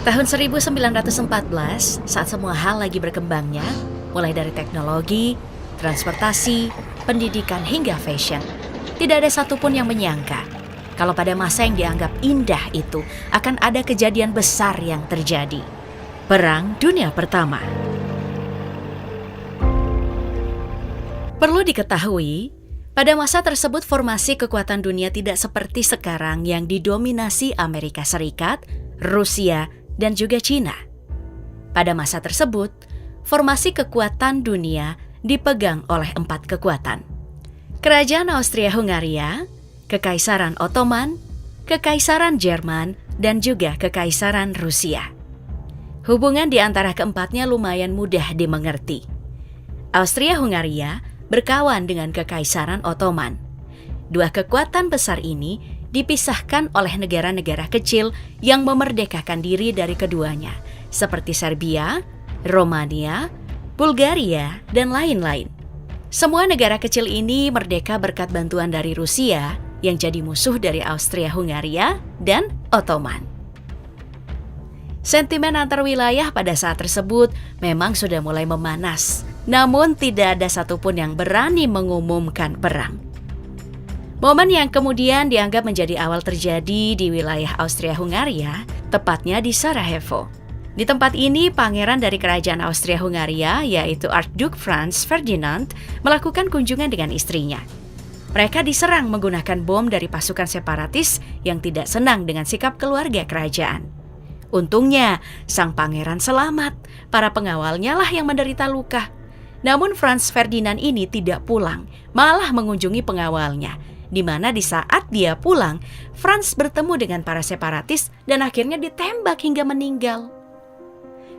Tahun 1914, saat semua hal lagi berkembangnya, mulai dari teknologi, transportasi, pendidikan hingga fashion, tidak ada satupun yang menyangka kalau pada masa yang dianggap indah itu akan ada kejadian besar yang terjadi. Perang Dunia Pertama. Perlu diketahui, pada masa tersebut formasi kekuatan dunia tidak seperti sekarang yang didominasi Amerika Serikat, Rusia, dan juga Cina. Pada masa tersebut, formasi kekuatan dunia dipegang oleh 4 kekuatan. Kerajaan Austria-Hungaria, Kekaisaran Ottoman, Kekaisaran Jerman, dan juga Kekaisaran Rusia. Hubungan di antara keempatnya lumayan mudah dimengerti. Austria-Hungaria berkawan dengan Kekaisaran Ottoman. Dua kekuatan besar ini dipisahkan oleh negara-negara kecil yang memerdekakan diri dari keduanya, seperti Serbia, Romania, Bulgaria, dan lain-lain. Semua negara kecil ini merdeka berkat bantuan dari Rusia yang jadi musuh dari Austria-Hungaria dan Ottoman. Sentimen antar wilayah pada saat tersebut memang sudah mulai memanas, namun tidak ada satupun yang berani mengumumkan perang. Momen yang kemudian dianggap menjadi awal terjadi di wilayah Austria-Hungaria, tepatnya di Sarajevo. Di tempat ini, pangeran dari kerajaan Austria-Hungaria, yaitu Archduke Franz Ferdinand, melakukan kunjungan dengan istrinya. Mereka diserang menggunakan bom dari pasukan separatis yang tidak senang dengan sikap keluarga kerajaan. Untungnya, sang pangeran selamat, para pengawalnya lah yang menderita luka. Namun Franz Ferdinand ini tidak pulang, malah mengunjungi pengawalnya, di mana di saat dia pulang, Franz bertemu dengan para separatis dan akhirnya ditembak hingga meninggal.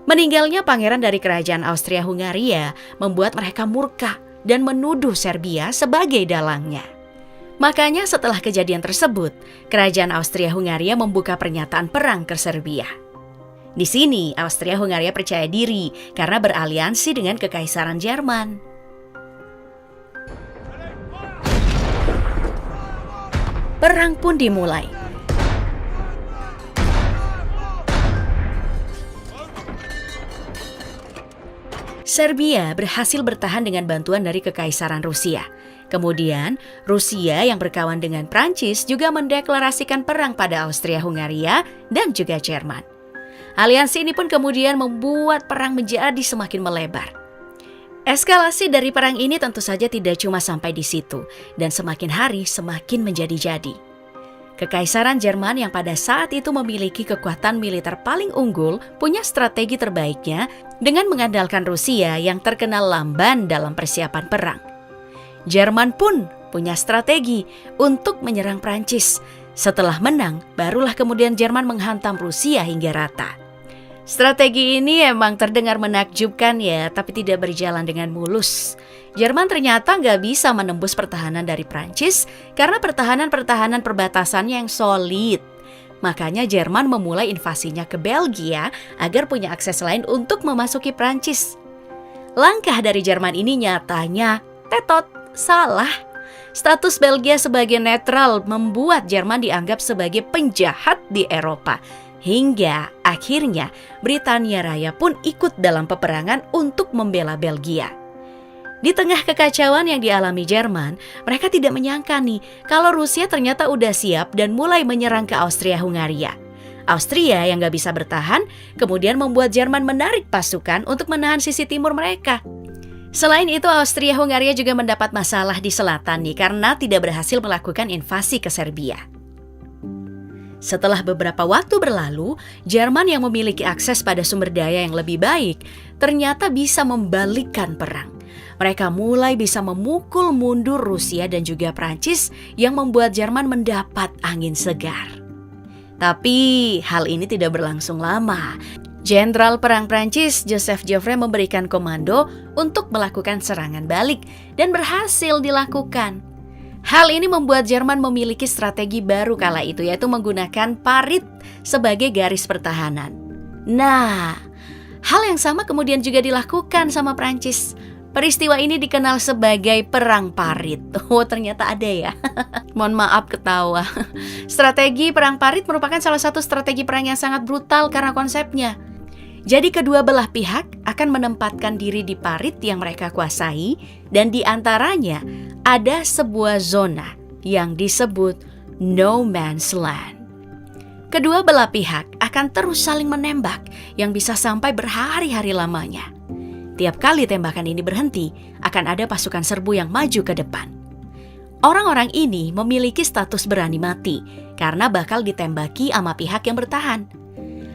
Meninggalnya pangeran dari kerajaan Austria-Hungaria membuat mereka murka dan menuduh Serbia sebagai dalangnya. Makanya setelah kejadian tersebut, kerajaan Austria-Hungaria membuka pernyataan perang ke Serbia. Di sini, Austria-Hungaria percaya diri karena beraliansi dengan Kekaisaran Jerman. Perang pun dimulai. Serbia berhasil bertahan dengan bantuan dari Kekaisaran Rusia. Kemudian, Rusia yang berkawan dengan Prancis juga mendeklarasikan perang pada Austria-Hungaria dan juga Jerman. Aliansi ini pun kemudian membuat perang menjadi semakin melebar. Eskalasi dari perang ini tentu saja tidak cuma sampai di situ, dan semakin hari semakin menjadi-jadi. Kekaisaran Jerman yang pada saat itu memiliki kekuatan militer paling unggul punya strategi terbaiknya dengan mengandalkan Rusia yang terkenal lamban dalam persiapan perang. Jerman pun punya strategi untuk menyerang Prancis. Setelah menang, barulah kemudian Jerman menghantam Rusia hingga rata. Strategi ini emang terdengar menakjubkan ya, tapi tidak berjalan dengan mulus. Jerman ternyata nggak bisa menembus pertahanan dari Prancis karena pertahanan perbatasannya yang solid. Makanya Jerman memulai invasinya ke Belgia agar punya akses lain untuk memasuki Prancis. Langkah dari Jerman ini nyatanya tetot, salah. Status Belgia sebagai netral membuat Jerman dianggap sebagai penjahat di Eropa. Hingga akhirnya Britania Raya pun ikut dalam peperangan untuk membela Belgia. Di tengah kekacauan yang dialami Jerman, mereka tidak menyangka nih kalau Rusia ternyata udah siap dan mulai menyerang ke Austria-Hungaria. Austria yang gak bisa bertahan, kemudian membuat Jerman menarik pasukan untuk menahan sisi timur mereka. Selain itu, Austria-Hungaria juga mendapat masalah di selatan nih karena tidak berhasil melakukan invasi ke Serbia. Setelah beberapa waktu berlalu, Jerman yang memiliki akses pada sumber daya yang lebih baik ternyata bisa membalikkan perang. Mereka mulai bisa memukul mundur Rusia dan juga Prancis yang membuat Jerman mendapat angin segar. Tapi hal ini tidak berlangsung lama. Jenderal Perang Prancis Joseph Joffre memberikan komando untuk melakukan serangan balik dan berhasil dilakukan. Hal ini membuat Jerman memiliki strategi baru kala itu, yaitu menggunakan parit sebagai garis pertahanan. Nah, hal yang sama kemudian juga dilakukan sama Prancis. Peristiwa ini dikenal sebagai Perang Parit. Oh, ternyata ada ya. Mohon maaf ketawa. Strategi Perang Parit merupakan salah satu strategi perang yang sangat brutal karena konsepnya. Jadi kedua belah pihak akan menempatkan diri di parit yang mereka kuasai, dan di antaranya ada sebuah zona yang disebut No Man's Land. Kedua belah pihak akan terus saling menembak yang bisa sampai berhari-hari lamanya. Tiap kali tembakan ini berhenti, akan ada pasukan serbu yang maju ke depan. Orang-orang ini memiliki status berani mati karena bakal ditembaki sama pihak yang bertahan.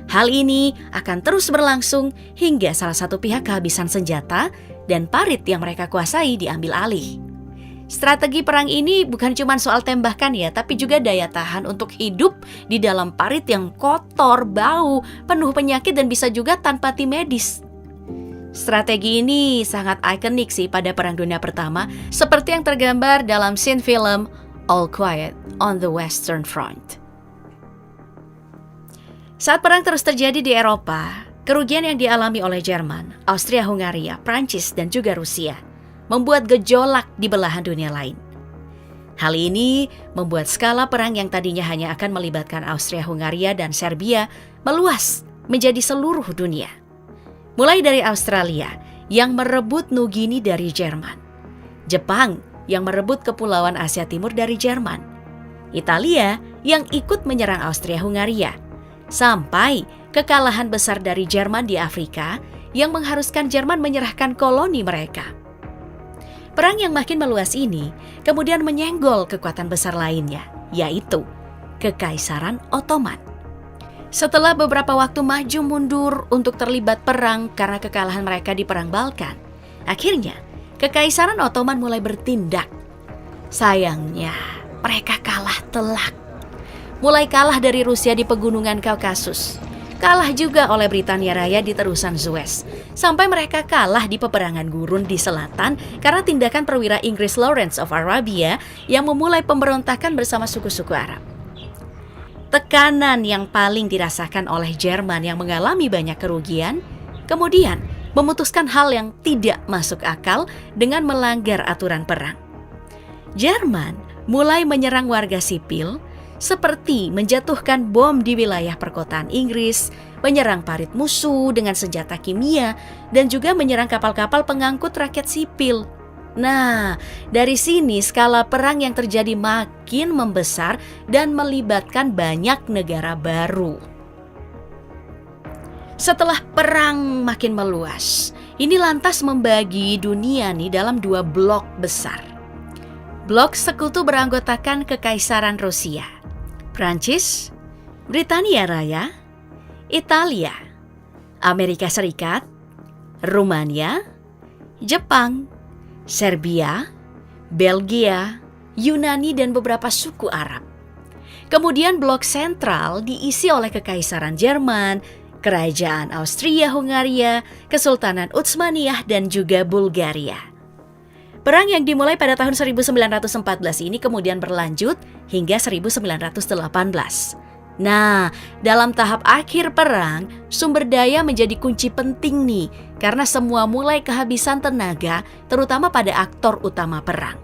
Hal ini akan terus berlangsung hingga salah satu pihak kehabisan senjata dan parit yang mereka kuasai diambil alih. Strategi perang ini bukan cuma soal tembakan ya, tapi juga daya tahan untuk hidup di dalam parit yang kotor, bau, penuh penyakit dan bisa juga tanpa tim medis. Strategi ini sangat ikonik sih pada Perang Dunia Pertama, seperti yang tergambar dalam scene film All Quiet on the Western Front. Saat perang terus terjadi di Eropa, kerugian yang dialami oleh Jerman, Austria-Hungaria, Prancis, dan juga Rusia membuat gejolak di belahan dunia lain. Hal ini membuat skala perang yang tadinya hanya akan melibatkan Austria-Hungaria dan Serbia meluas menjadi seluruh dunia. Mulai dari Australia yang merebut Nugini dari Jerman, Jepang yang merebut Kepulauan Asia Timur dari Jerman, Italia yang ikut menyerang Austria-Hungaria, sampai kekalahan besar dari Jerman di Afrika yang mengharuskan Jerman menyerahkan koloni mereka. Perang yang makin meluas ini kemudian menyenggol kekuatan besar lainnya, yaitu Kekaisaran Ottoman. Setelah beberapa waktu maju mundur untuk terlibat perang karena kekalahan mereka di Perang Balkan, akhirnya Kekaisaran Ottoman mulai bertindak. Sayangnya, mereka kalah telak. Mulai kalah dari Rusia di pegunungan Kaukasus, kalah juga oleh Britania Raya di terusan Suez, sampai mereka kalah di peperangan gurun di selatan karena tindakan perwira Inggris Lawrence of Arabia yang memulai pemberontakan bersama suku-suku Arab. Tekanan yang paling dirasakan oleh Jerman yang mengalami banyak kerugian, kemudian memutuskan hal yang tidak masuk akal dengan melanggar aturan perang. Jerman mulai menyerang warga sipil, seperti menjatuhkan bom di wilayah perkotaan Inggris, menyerang parit musuh dengan senjata kimia, dan juga menyerang kapal-kapal pengangkut rakyat sipil. Nah, dari sini skala perang yang terjadi makin membesar dan melibatkan banyak negara baru. Setelah perang makin meluas, ini lantas membagi dunia nih dalam dua blok besar. Blok sekutu beranggotakan Kekaisaran Rusia, Prancis, Britania Raya, Italia, Amerika Serikat, Rumania, Jepang, Serbia, Belgia, Yunani, dan beberapa suku Arab. Kemudian blok sentral diisi oleh Kekaisaran Jerman, Kerajaan Austria-Hungaria, Kesultanan Utsmaniyah, dan juga Bulgaria. Perang yang dimulai pada tahun 1914 ini kemudian berlanjut hingga 1918. Nah, dalam tahap akhir perang, sumber daya menjadi kunci penting nih, karena semua mulai kehabisan tenaga, terutama pada aktor utama perang.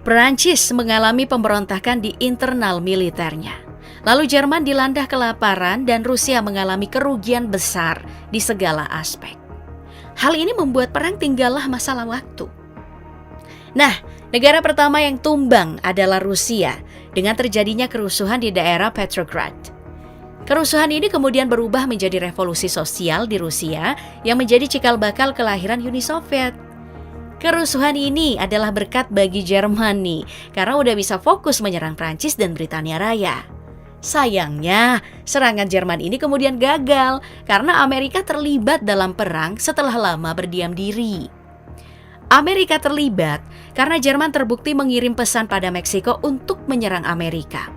Prancis mengalami pemberontakan di internal militernya. Lalu Jerman dilanda kelaparan dan Rusia mengalami kerugian besar di segala aspek. Hal ini membuat perang tinggallah masalah waktu. Nah, negara pertama yang tumbang adalah Rusia dengan terjadinya kerusuhan di daerah Petrograd. Kerusuhan ini kemudian berubah menjadi revolusi sosial di Rusia yang menjadi cikal bakal kelahiran Uni Soviet. Kerusuhan ini adalah berkat bagi Jerman nih, karena udah bisa fokus menyerang Prancis dan Britania Raya. Sayangnya, serangan Jerman ini kemudian gagal karena Amerika terlibat dalam perang setelah lama berdiam diri. Amerika terlibat karena Jerman terbukti mengirim pesan pada Meksiko untuk menyerang Amerika.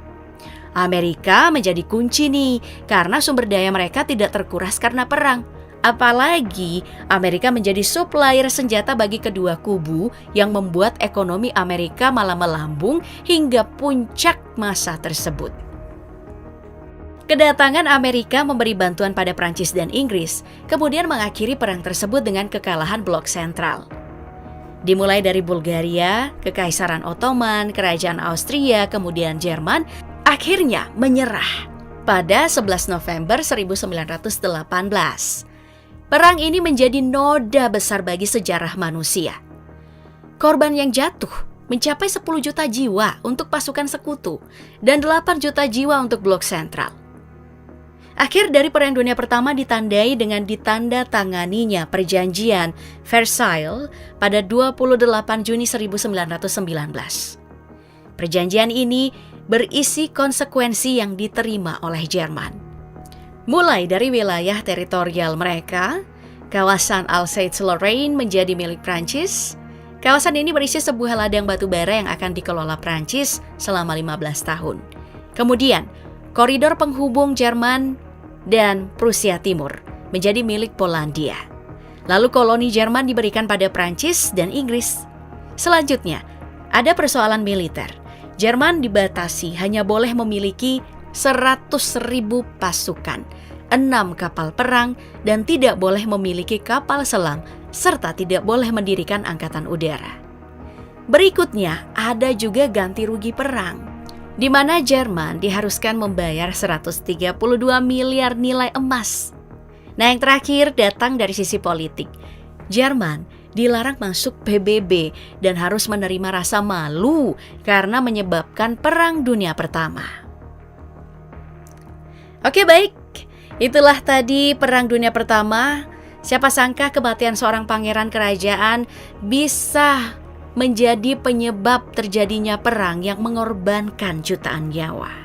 Amerika menjadi kunci nih karena sumber daya mereka tidak terkuras karena perang. Apalagi Amerika menjadi supplier senjata bagi kedua kubu yang membuat ekonomi Amerika malah melambung hingga puncak masa tersebut. Kedatangan Amerika memberi bantuan pada Prancis dan Inggris, kemudian mengakhiri perang tersebut dengan kekalahan blok sentral. Dimulai dari Bulgaria, Kekaisaran Ottoman, Kerajaan Austria, kemudian Jerman, akhirnya menyerah pada 11 November 1918. Perang ini menjadi noda besar bagi sejarah manusia. Korban yang jatuh mencapai 10 juta jiwa untuk pasukan sekutu dan 8 juta jiwa untuk blok sentral. Akhir dari Perang Dunia Pertama ditandai dengan ditandatanganinya Perjanjian Versailles pada 28 Juni 1919. Perjanjian ini berisi konsekuensi yang diterima oleh Jerman. Mulai dari wilayah teritorial mereka, kawasan Alsace-Lorraine menjadi milik Prancis. Kawasan ini berisi sebuah ladang batu bara yang akan dikelola Prancis selama 15 tahun. Kemudian, koridor penghubung Jerman dan Prusia Timur menjadi milik Polandia. Lalu koloni Jerman diberikan pada Prancis dan Inggris. Selanjutnya, ada persoalan militer. Jerman dibatasi hanya boleh memiliki 100.000 pasukan, 6 kapal perang, dan tidak boleh memiliki kapal selam, serta tidak boleh mendirikan angkatan udara. Berikutnya, ada juga ganti rugi perang, di mana Jerman diharuskan membayar 132 miliar nilai emas. Nah, yang terakhir datang dari sisi politik. Jerman dilarang masuk PBB dan harus menerima rasa malu karena menyebabkan Perang Dunia Pertama. Oke, baik. Itulah tadi Perang Dunia Pertama. Siapa sangka kematian seorang pangeran kerajaan bisa menjadi penyebab terjadinya perang yang mengorbankan jutaan nyawa.